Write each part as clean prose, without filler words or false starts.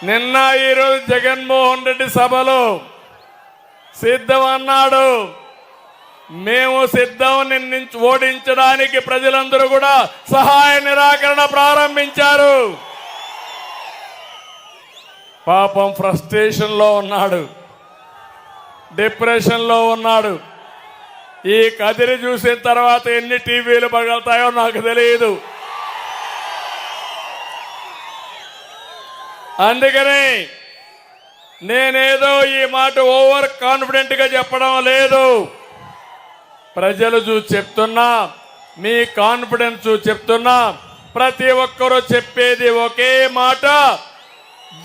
నిన్న ఈరోజు జగన్మోహన్ రెడ్డి సభలో సిద్ధం అన్నాడు. మేము సిద్ధం నిన్ను ఓడించడానికి ప్రజలందరూ కూడా సహాయ నిరాకరణ ప్రారంభించారు. పాపం ఫ్రస్ట్రేషన్ లో ఉన్నాడు, డిప్రెషన్ లో ఉన్నాడు. ఈ కదిరి చూసిన తర్వాత ఎన్ని టీవీలు పగలుతాయో నాకు తెలియదు. అందుకని నేనేదో ఈ మాట ఓవర్ కాన్ఫిడెంట్ గా చెప్పడం లేదు. ప్రజలు చూసి చెప్తున్నా, మీ కాన్ఫిడెన్స్ చూసి చెప్తున్నా. ప్రతి ఒక్కరూ చెప్పేది ఒకే మాట,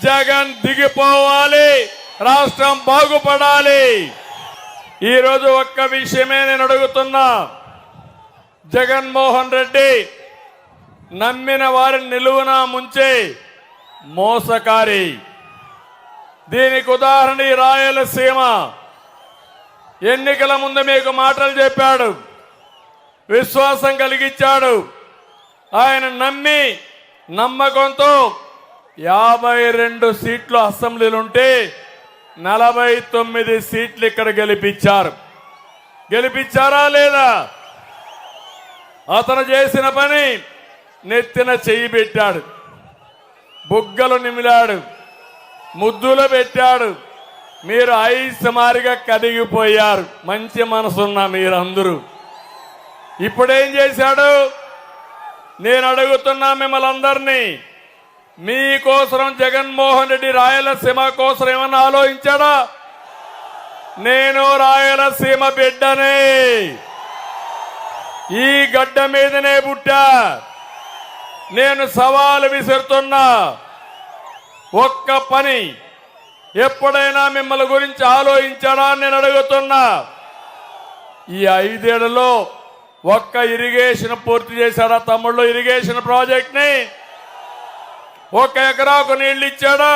జగన్ దిగిపోవాలి, రాష్ట్రం బాగుపడాలి. ఈరోజు ఒక్క విషయమే నేను అడుగుతున్నా. జగన్మోహన్ రెడ్డి నమ్మిన వారిని నిలువునా ముంచే మోసకారి. దీనికి ఉదాహరణ ఈ రాయలసీమ. ఎన్నికల ముందు మీకు మాటలు చెప్పాడు, విశ్వాసం కలిగించాడు. ఆయన నమ్మి నమ్మకంతో 52 సీట్లు అసెంబ్లీలుంటే 49 సీట్లు ఇక్కడ గెలిపించారు. గెలిపించారా లేదా? అతను చేసిన పని నెత్తిన చెయ్యి పెట్టాడు, బుగ్గలు నిమిలాడు, ముద్దులు పెట్టాడు. మీరు ఐసమారిగా కదిగిపోయారు. మంచి మనసున్న మీరందరూ. ఇప్పుడేం చేశాడు? నేను అడుగుతున్నా మిమ్మల్ని అందరినీ, మీకోసం జగన్మోహన్ రెడ్డి రాయలసీమ కోసం ఏమన్నా ఆలోచించాడా? నేను రాయలసీమ బిడ్డనే, ఈ గడ్డ మీదనే పుట్టా. నేను సవాలు విసురుతున్నా. ఒక్క పని ఎప్పుడైనా మిమ్మల్ని గురించి ఆలోచించాడా నేను అడుగుతున్నా. ఈ 5 ఏళ్లలో ఒక్క ఇరిగేషన్ పూర్తి చేశాడా తమ్ముళ్ళు? ఇరిగేషన్ ప్రాజెక్ట్ ని 1 ఎకరాకు నీళ్లు ఇచ్చాడా?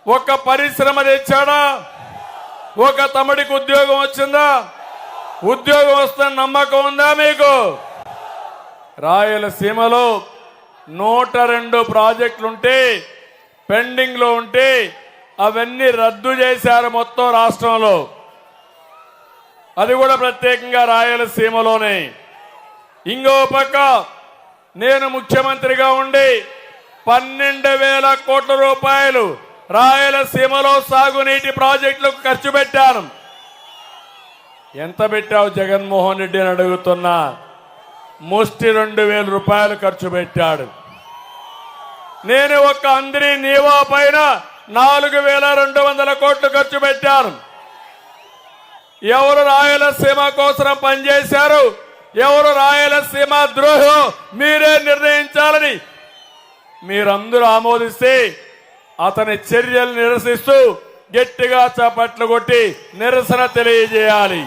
ఒక పరిశ్రమ తెచ్చాడా? ఒక తమ్ముడికి ఉద్యోగం వచ్చిందా? ఉద్యోగం వస్తున్న నమ్మకం ఉందా మీకు? రాయలసీమలో 102 ప్రాజెక్టులుంటే పెండింగ్ లో ఉంటే అవన్నీ రద్దు చేశారు మొత్తం రాష్ట్రంలో. అది కూడా ప్రత్యేకంగా రాయలసీమలోనే. ఇంకో పక్క నేను ముఖ్యమంత్రిగా ఉండి 12,000 కోట్ల రూపాయలు రాయలసీమలో సాగునీటి ప్రాజెక్టులకు ఖర్చు పెట్టాను. ఎంత పెట్టావు జగన్మోహన్ రెడ్డి అని అడుగుతున్నా. ముష్టి 2,000 రూపాయలు ఖర్చు పెట్టాడు. నేను ఒక్క అందిరి నీవా పైన 4,200 కోట్లు ఖర్చు పెట్టాను. ఎవరు రాయలసీమ కోసం పనిచేశారు, ఎవరు రాయలసీమ ద్రోహం మీరే నిర్ణయించాలని మీరందరూ ఆమోదిస్తే అతని చర్యలు నిరసిస్తూ గట్టిగా చప్పట్లు కొట్టి నిరసన తెలియజేయాలి.